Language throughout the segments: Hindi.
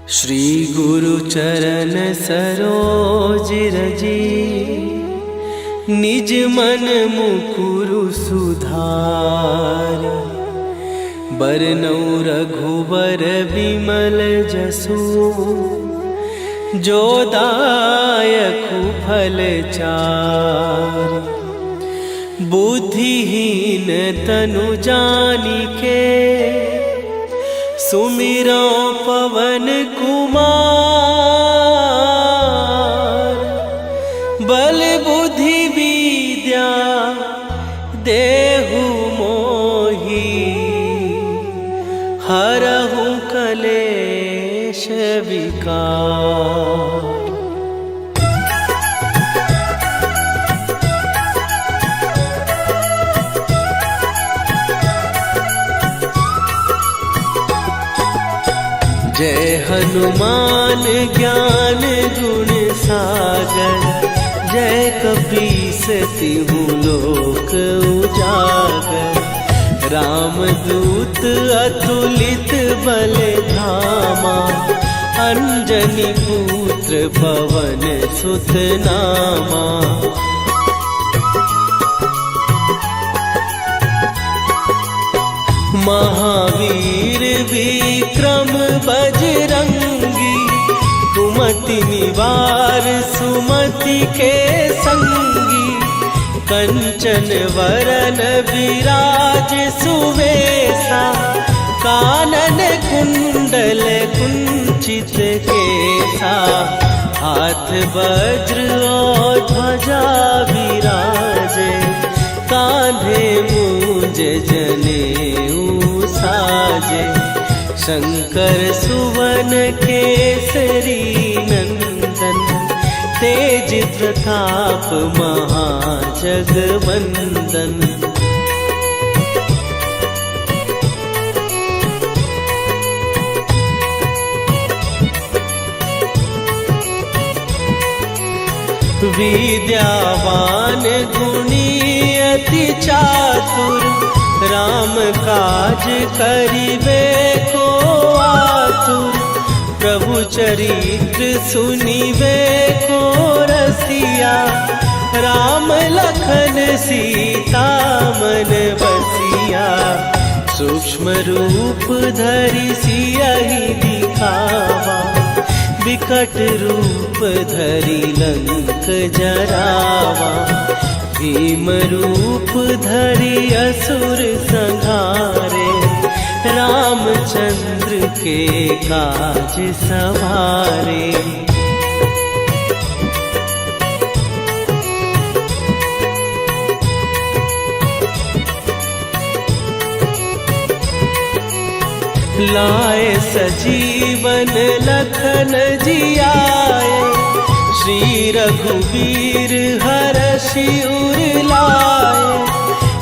श्री गुरु चरण सरोज रजी, निज मन मुकुरु सुधार। बरनउँ रघुबर बिमल जसु, जो दायकु फल चार। बुद्धिहीन तनु जानिके, सुमिरो पवन कुमार। बल बुद्धि विद्या देहु मोहि, हरहु कलेश विकार। जय हनुमान ज्ञान गुण सागर, जय कपीस तिहु लोक उजागर। रामदूत अतुलित बल धामा, अंजनी पुत्र पवन सुत नामा। महावीर विक्रम बजरंगी, कुमति निवार सुमति के संगी। कंचन वरन विराज सुवेशा, कानन कुंडल कुंचित केसा। हाथ वज्र और ध्वजा विराजे, कांधे मूंज जनेऊ साजे। शंकर सुवन केसरी नंदन, तेज प्रताप महाजगवंदन। विद्यावान गुणी अति चातुर, राम काज करिबे को आतुर। प्रभु चरित्र सुनिबे को रसिया, राम लखन सीता मन बसिया। सूक्ष्म रूप धरि सियहि दिखावा, विकट रूप धरि लंक जरावा। भीम रूप धरि असुर संहारे, रामचंद्र के काज सवारे। लाए सजीवन लखन जियाए, श्री रघुवीर हरषि उर लाए।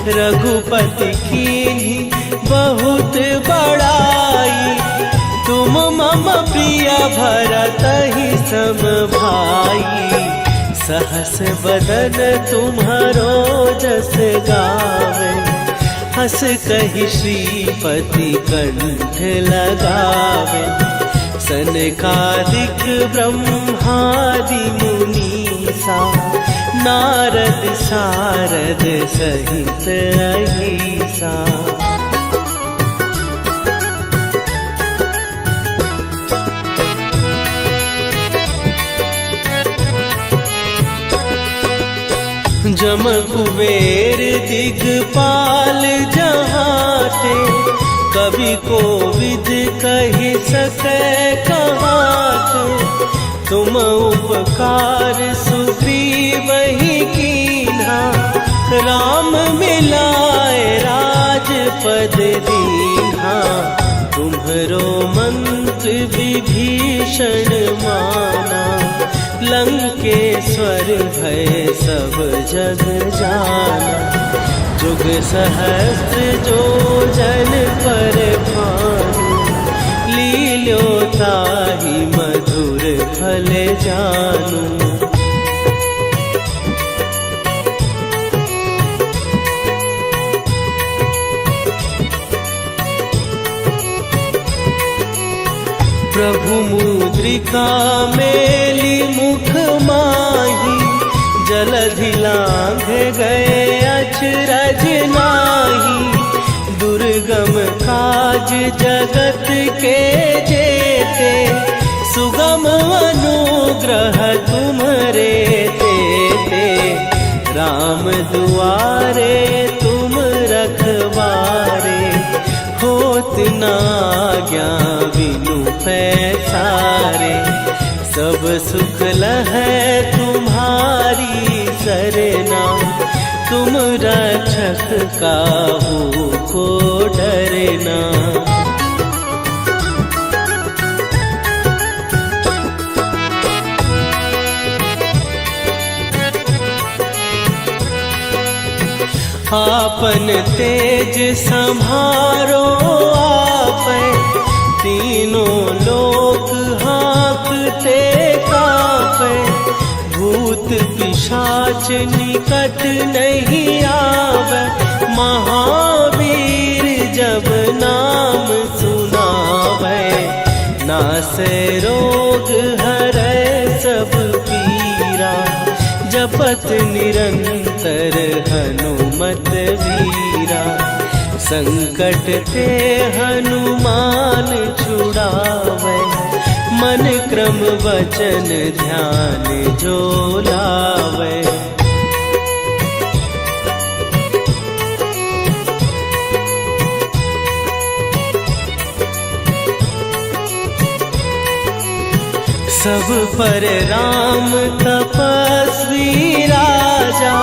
रघुपति कीन्ही बहुत बड़ाई, तुम मम प्रिय भरतहि सम भाई। सहस बदन तुम्हरो जस गावे, हस कहि श्रीपति कंठ लगावे। सनकादिक ब्रह्मादि मुनीसा, नारद सारद सहित अहिसा। जम कुबेर दिगपाल जहाते, कवि कोविद कहि सकै कहाते। तुम उपकार सुग्रीवहि कीन्हा, राम मिलाए राजपद दीन्हा। तुम्हरो मंत्र विभीषण माना, लंकेश्वर भय सब जग जाना। जुग सहस्त्र जो जन पर भानु, लील्यो ताहि मधुर फल जानू। प्रभु मुद्रिका मेली मुख माही, जलधि लांघ गए अचरज नाही। दुर्गम काज जगत के जेते, सुगम अनुग्रह तुम्हारे तेते। राम दुआरे तुम रखवारे, होत न आज्ञा बिनु पैसारे। सब सुख लहै तुम्हारी सरना, तुम रक्षक काहू को डरना। आपन तेज संभारो आपै, तीनों लोक हाँकते कापै। भूत पिशाच निकट नहीं आवे, महावीर जब नाम सुनावे। नासै रोग हरै सब पीरा, जपत निरंतर हनुमत वीरा। संकट ते हनुमान छुड़ावे, मन क्रम वचन ध्यान जो लावे। सब पर राम तपस्वी राजा,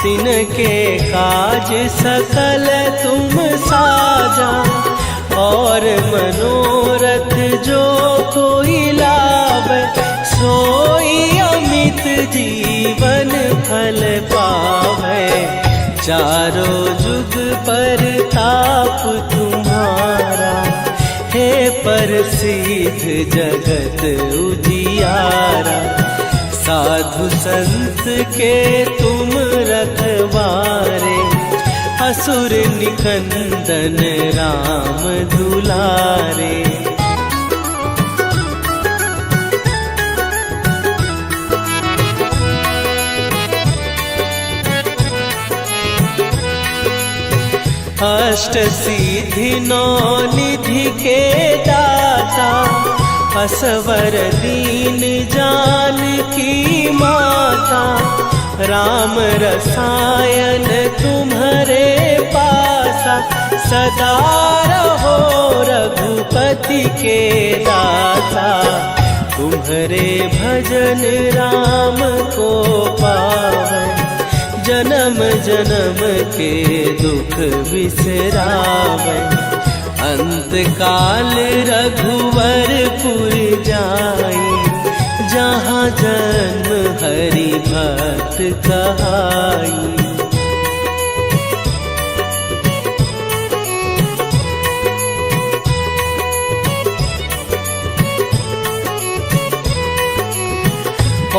तिनके काज सकल तुम साजा। और मनोरथ जो कोई लावे, सोई अमित जीवन फल पावे। चारों जुग पर ताप तुम्हारा, हे प्रसिद्ध जगत उजियारा। साधु संत के तुम रखवारे, असुर निकंदन राम दुलारे। अष्ट सिद्धि नौ निधि के दाता, असवर दीन जानकी माता। राम रसायन तुम्हारे पासा, सदा रहो रघुपति के दाता। तुम्हारे भजन राम को पावे, जन्म जन्म के दुख बिसरावे। अंत काल रघुवरपुर जाई, जहाँ जन्म हरि भक्त कहाई।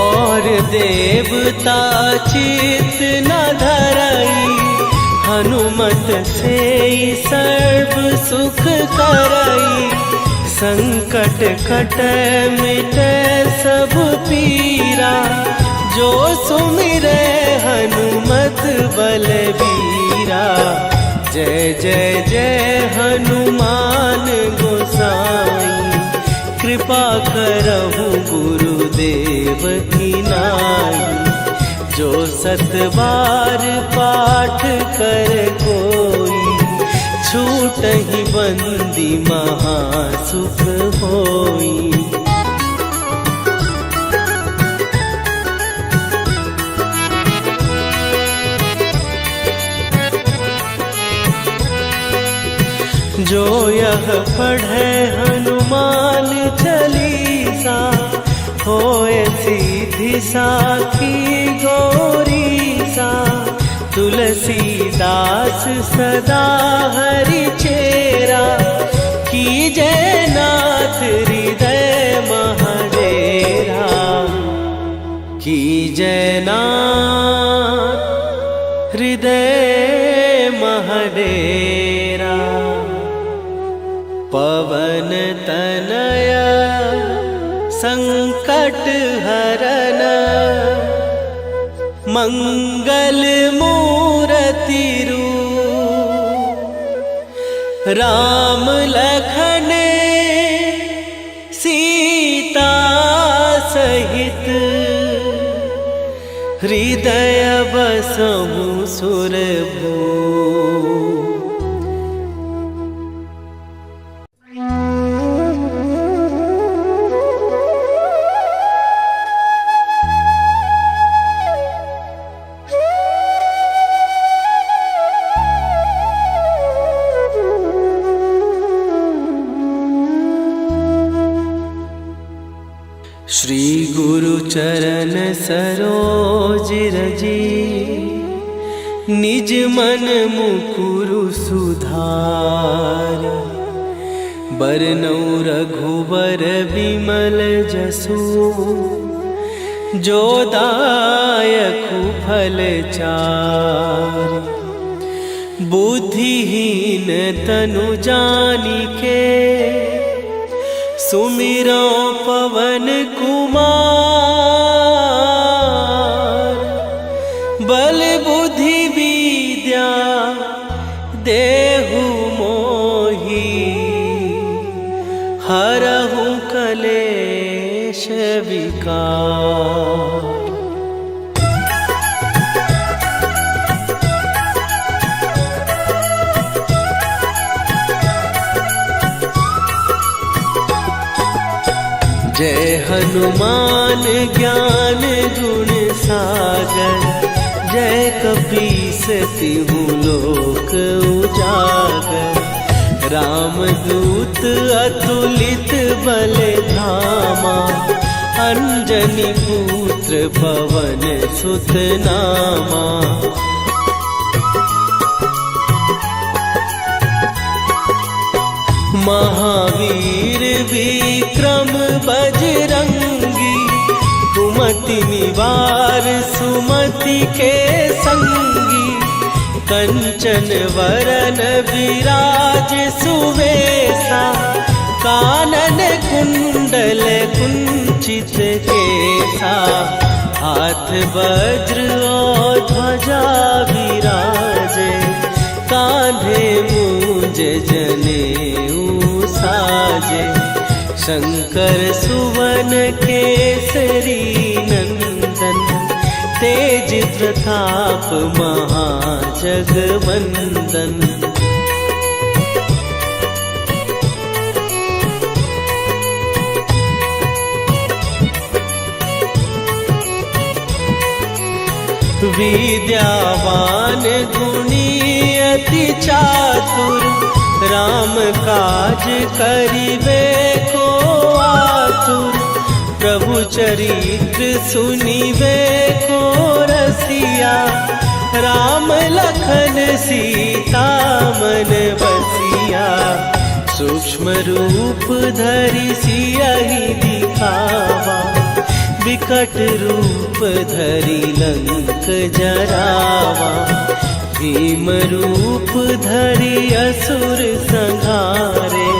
और देवता चित न धरई, हनुमत से सर्व सुख करई। संकट कटै मिटै सब पीरा, जो सुमिरै हनुमत बलबीरा। जय जय जय हनुमान गोसाई, कृपा करहु गुरुदेव की नाई। जो सत बार पाठ कर कोई, छूटहि बंदी महासुख होई। जो यह पढ़े हनुमान चालीसा, होए सीधी साखी गौरीसा। तुलसीदास सदा हरि चेरा, कीजय नाथ हृदय महडेरा। कीजय नाथ हृदय महडेरा। पवन तनय संकट हरन मंगल मूर्ति रूप राम लखन सीता सहित हृदय बसहु सुरभू। श्री गुरु चरण सरोज रजी निज मन मुकुरु सुधार। बरनौ रघुबर विमल जसु जो दायकु फल चारि। बुद्धिहीन तनु जानिके सुमिरो पवन कुमार। बल बुद्धि विद्या देहु मोहि हरहु कलेश विकार। जय हनुमान ज्ञान गुण सागर। जय कपीस तिहु लोक उजागर। रामदूत अतुलित बल धामा। अंजनी पुत्र पवन सुत नामा। महावीर विक्रम बजरंगी। कुमति निवार सुमति के संगी। कंचन वरन विराज सुवेशा। कानन कुंडल कुंचित केसा। हाथ वज्र और ध्वजा विराजे। कांधे मूंज जनेऊ साजे। शंकर सुवन केसरी नंदन। तेज प्रताप महाजगवंदन। विद्यावान गुणी अति चातुर। राम काज करिबे को आतुर। प्रभु चरित्र सुनिबे को रसिया। राम लखन सीता मन बसिया। सूक्ष्म रूप धरि सियहि दिखावा। विकट रूप धरि लंक जरावा। भीम रूप धरि असुर संहारे।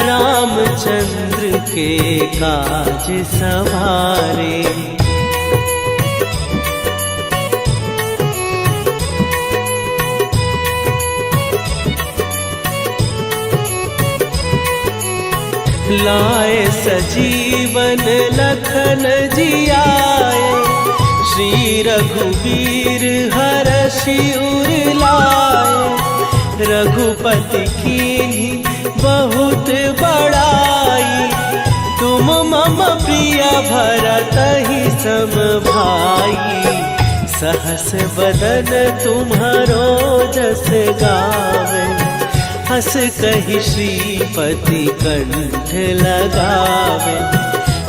रामचंद्र के काज सवारे। लाए सजीवन लखन जियाए। श्री रघुवीर हरषि उर लाए। रघुपति कीन्ही बहुत बड़ाई। तुम मम प्रिय भरतहि सम भाई। सहस बदन तुम्हारो जस गावे। हस कहि श्रीपति कंठ लगावे।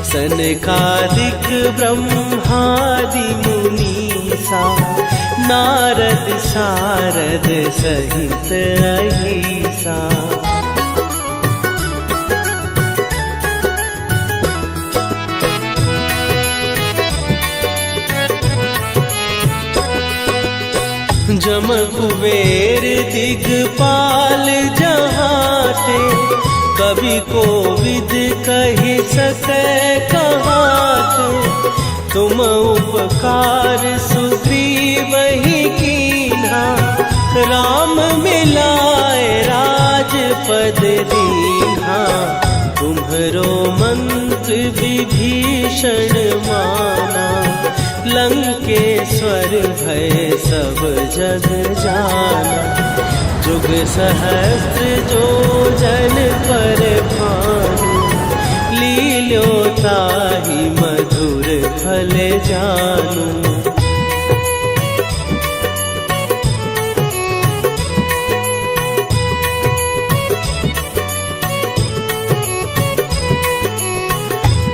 सनकादिक ब्रह्मादि मुनीसा। नारद सारद सहित अहिसा। जम कुबेर दिगपाल जहाते। कवि कोविद कहि सकै कहात, तुम उपकार सुग्रीव ही कीन्हा। राम मिलाए राजपद दीन्हा, तुम्हरो मंत्र विभीषण माना। लंकेश्वर भय सब जग जाना, जुग सहस्त्र जो जन पर भानु। लील्यो ताहि मधुर फल जानू।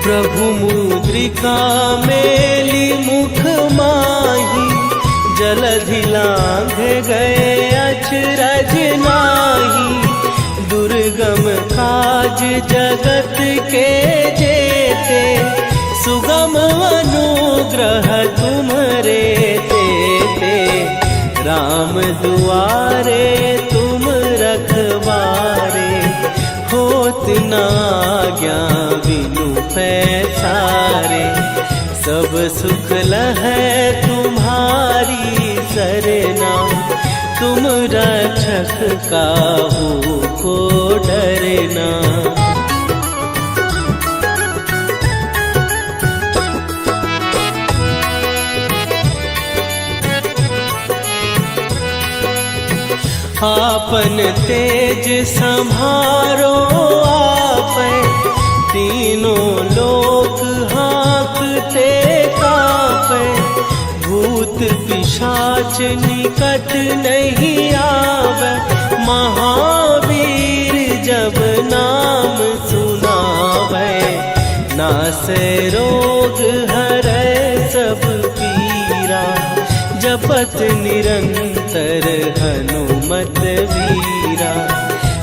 प्रभु मुद्रिका मेली मुख माही, जलधि लांघ गए अचरज नाही। दुर्गम काज जगत के जेते, सुगम अनुग्रह तुम्हरे तेते। राम दुआरे तुम रखवारे, होत न आज्ञा बिनु पैसारे। सब सुख लहै तुम्हारी सरना, तुम रक्षक काहू को डरना। आपन तेज सम्हारो आपै, तीनों लोक हाँकते कांपै। भूत पिशाच निकट नहीं आवे, महावीर जब नाम सुनावे। नासै रोग हरै सब पीरा, जपत निरंतर हनुमत वीरा।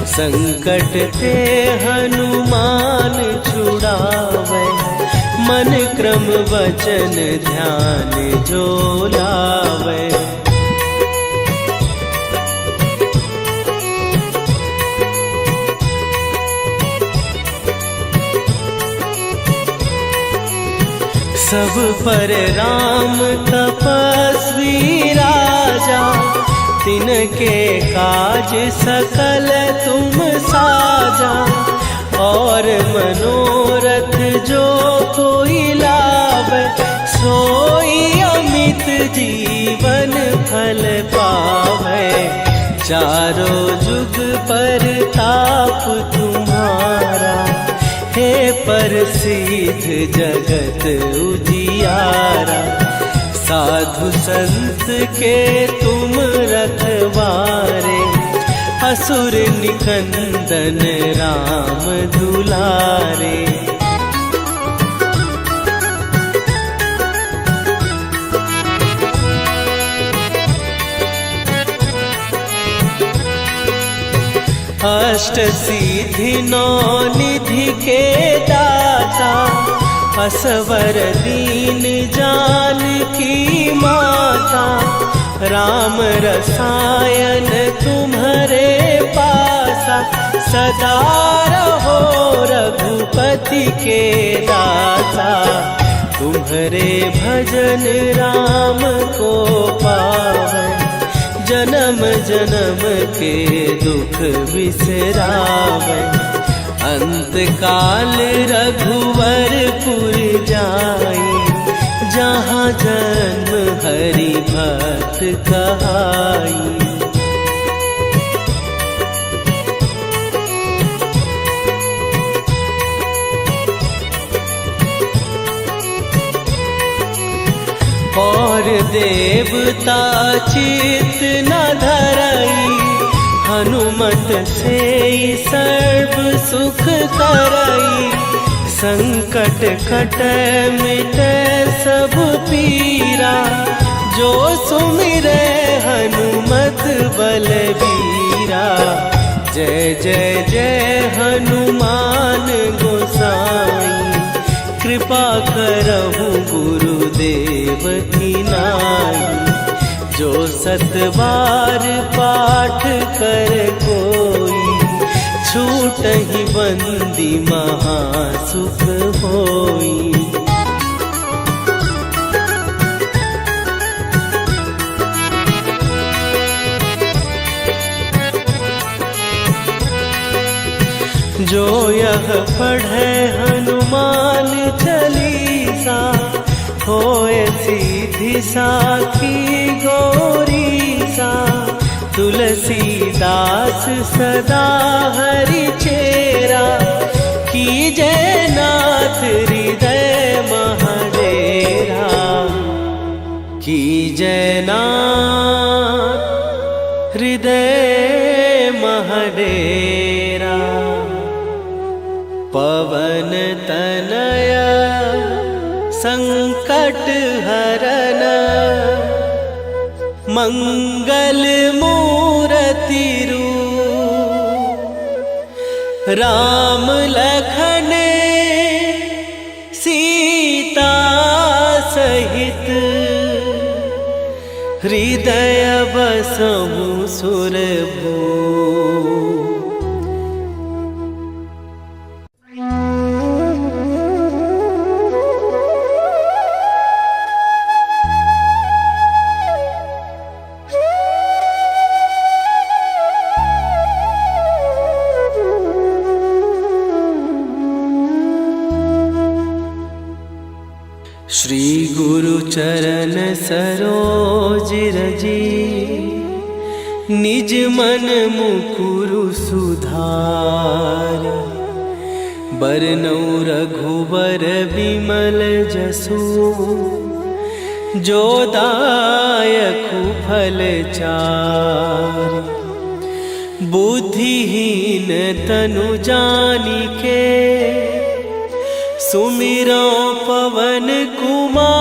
संकट ते हनुमान छुड़ावे, मन क्रम वचन ध्यान जो लावे। सब पर राम तपस्वी राजा, तिनके काज सकल तुम साजा। और मनोरथ जो कोई लावे, सोई अमित जीवन फल पावे। चारों जुग पर ताप तुम्हारा, हे प्रसिद्ध जगत उजियारा। साधु संत के तुम रखवारे, असुर निकंदन राम दुलारे। अष्ट सिद्धि नौ निधि के दाता, असवर दीन जानकी माता। राम रसायन तुम्हारे पासा, सदा रहो रघुपति के दासा। तुम्हारे भजन राम को पावै, जन्म जन्म के दुख बिसरावै। अंत काल रघुवरपुर जाई, जहाँ जन्म हरि भक्त कहाई। और देवता चित न धरई, हनुमत से सर्व सुख करई। संकट कटै मिटै सब पीरा, जो सुमिरै हनुमत बलबीरा। जय जय जय हनुमान गोसाई, कृपा करहु गुरुदेव की नाई। जो सत बार पाठ कर कोई, छूट तहि बंदी महासुख होई। जो यह पढ़े हनुमान चालीसा, होए सीधी साखी गौरी सा। तुलसीदास सदा हरि चेरा, कीजे नाथ हृदय महडेरा। कीजे नाथ हृदय महडेरा। पवन तनया संकट हरन, मंगल मूर्ति रूप। राम लखन सीता सहित, हृदय बसहु सुरभूप। श्री गुरु चरण सरोज रजी, निज मन मुकुरु सुधार। बरनौ रघुबर विमल जसु, जो दायकु फल चार। बुद्धिहीन तनु जानिके, सुमिरो पवन कुमार।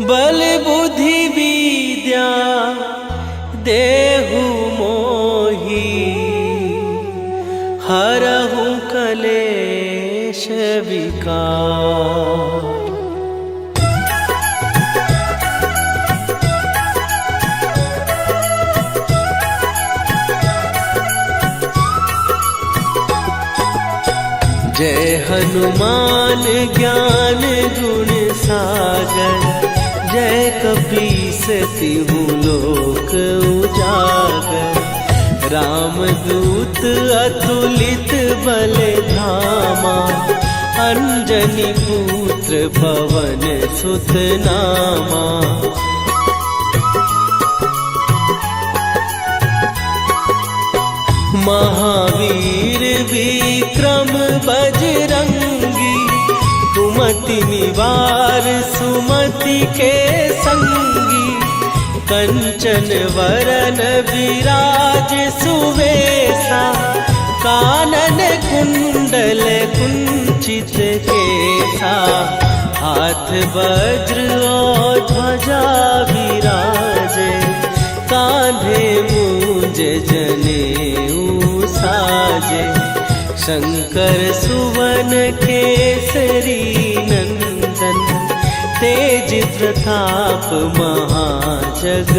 बल बुद्धि विद्या देहु मोहि, हरहु कलेश विकार। जय हनुमान ज्ञान गुण सागर, जय कपीस तिहु लोक उजागर। रामदूत अतुलित बल धामा, अंजनी पुत्र पवन सुत नामा। महावीर विक्रम बजरंगी, कुमति निवार सुमति के संगी। कंचन वरन विराज सुवेशा, कानन कुंडल कुंचित केसा। हाथ वज्र और ध्वजा विराजे, कांधे मूंज जनेऊ साजे। शंकर सुवन केसरी नंदन, तेज प्रताप महाजगवंदन।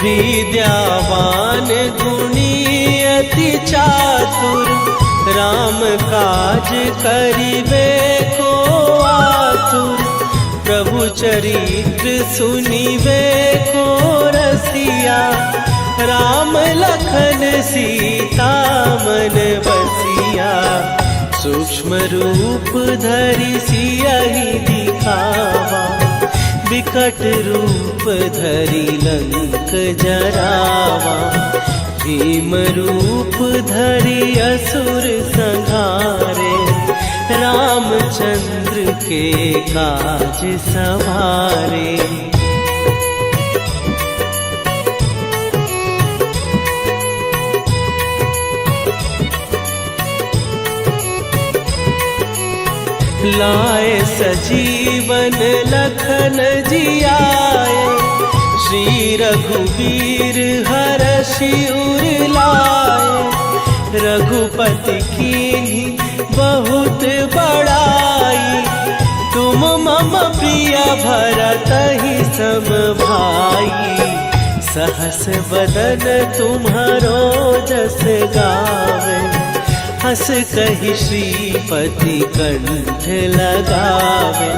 विद्यावान गुणी अति चातुर, राम काज करिबे को आतुर। प्रभु चरित्र सुनिबे को रसिया, राम लखन सीता मन बसिया। सूक्ष्म रूप धरि सियहि दिखावा, विकट रूप धरि लंक जरावा। भीम रूप धरि असुर संहारे, रामचंद्र के काज सवारे। लाए सजीवन लखन जियाए, श्री रघुवीर हरषि उर लाए। रघुपति कीन्ही बहुत बड़ाई। तुम मम प्रिय भरत ही सम भाई। सहस बदन तुम्हारो जस गावे, हस कहि श्रीपति कंठ लगावे।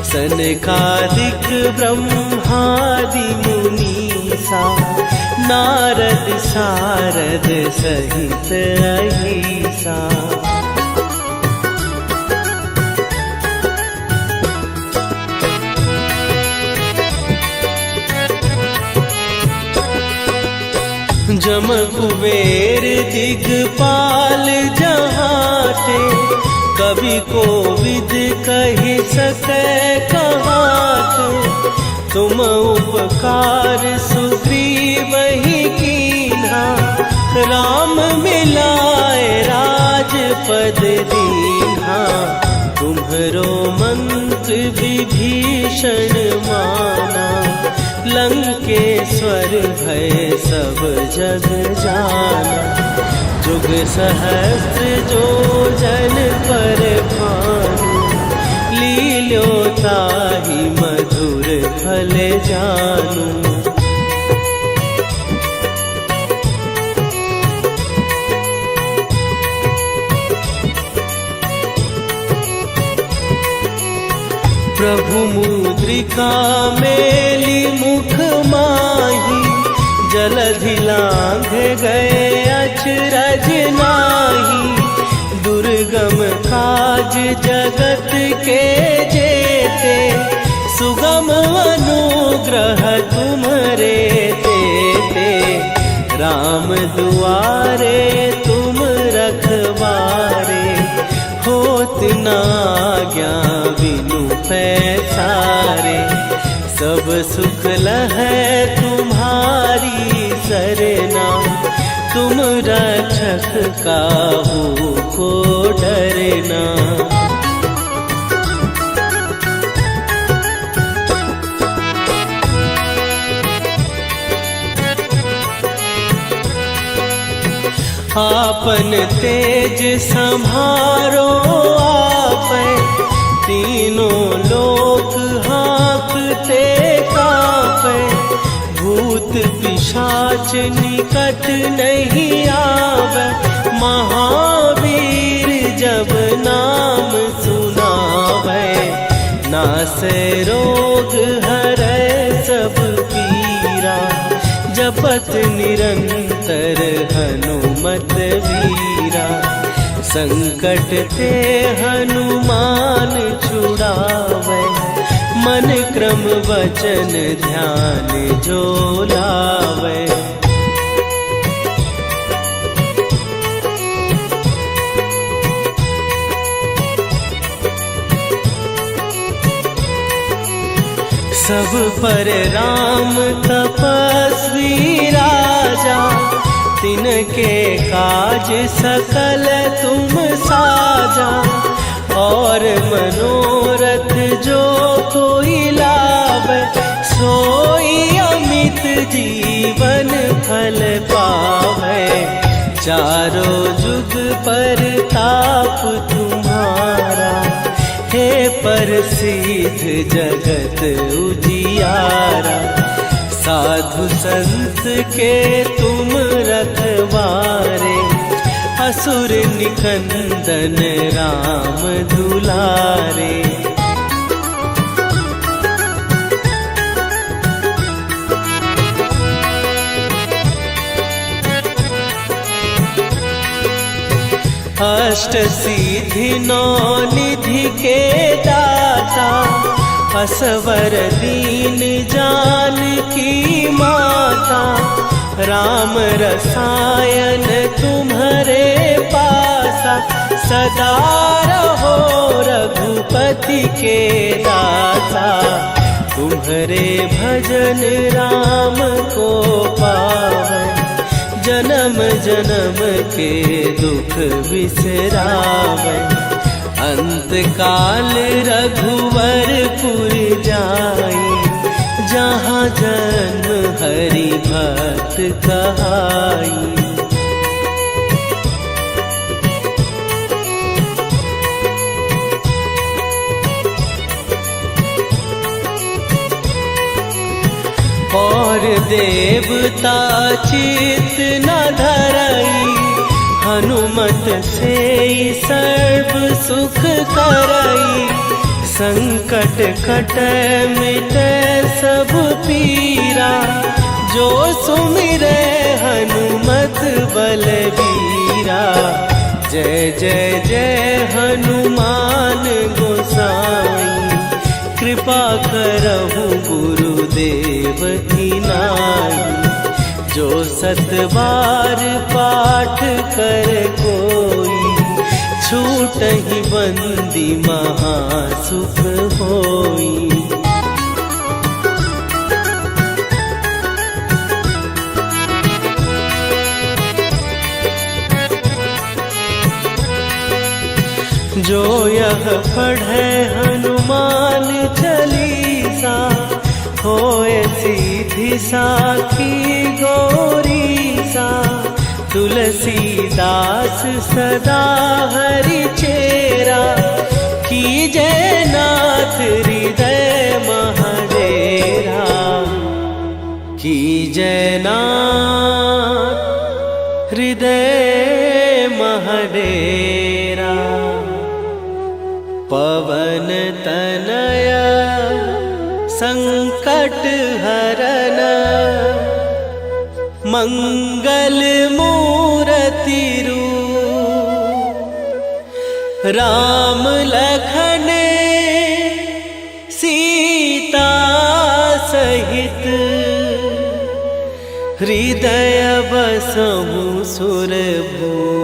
सनकादिक ब्रह्मादि मुनीसा, नारद सारद सहित अहिसा। जम कुबेर दिगपाल जहाते, कवि कोविद कहि सकै कहाते। तुम उपकार सुग्रीवहि कीन्हा, राम मिलाए राजपद दीन्हा। तुम्हरो मंत्र विभीषण माना, लंकेश्वर भय सब जग जाना। जुग सहस्त्र जो जन पर भानु, लील्यो ताहि मधुर फल जानू। प्रभु मुद्रिका मेली मुख माही, जलधि लांघ गए अचरज नाही। दुर्गम काज जगत के जेते, सुगम अनुग्रह तुम्हरे तेते। राम दुआरे तुम रखवारे, होत न आज्ञा बिनु पैसारे। सब सुख लहै तुम्हारी सरना, तुम रक्षक काहू को डरना। आपन तेज संभारो आपै, तीनों लोक हाँकते कांपै। भूत पिशाच निकट नहीं आवे, महावीर जब नाम सुनावे। नासै रोग हरै सब पीरा, जपत निरंतर हनुमत वीरा। संकट ते हनुमान छुड़ावे, मन क्रम वचन ध्यान जो लावे। सब पर राम तपस्वी राजा, तिनके काज सकल तुम साजा। और मनोरथ जो कोई लावे, सोई अमित जीवन फल पावे। चारों जुग पर ताप तुम्हारा, हे प्रसिद्ध जगत उजियारा। साधु संत के तुम रखवारे, असुर निकंदन राम दुलारे। अष्ट सिद्धि नौ निधि के दाता, असवर दीन जानकी माता। राम रसायन तुम्हारे पासा, सदा रहो रघुपति के दासा। तुम्हारे भजन राम को पावे, जन्म जन्म के दुख बिसरावे। अंत काल रघुवरपुर जाई, जहाँ जन्म हरि भक्त कहाई। देवता चित न धरई, हनुमत से सर्व सुख करई। संकट कटै मिटै सब पीरा, जो सुमिरै हनुमत बलबीरा। जय जय जय हनुमान गोसाई, कृपा करहु गुरुदेव की नाई। जो 7 बार पाठ कर कोई, छूटहि बंदी महासुख होई। जो यह पढ़े हनुमान चालीसा, होए सीधी साखी गौरीसा। तुलसीदास सदा हरि चेरा, कीजय नाथ हृदय महडेरा। कीजय नाथ हृदय महडेरा। पवन तनय संकट हरन, मंगल मूरति रूप। राम लखन सीता सहित, हृदय बसहु सुरभूप।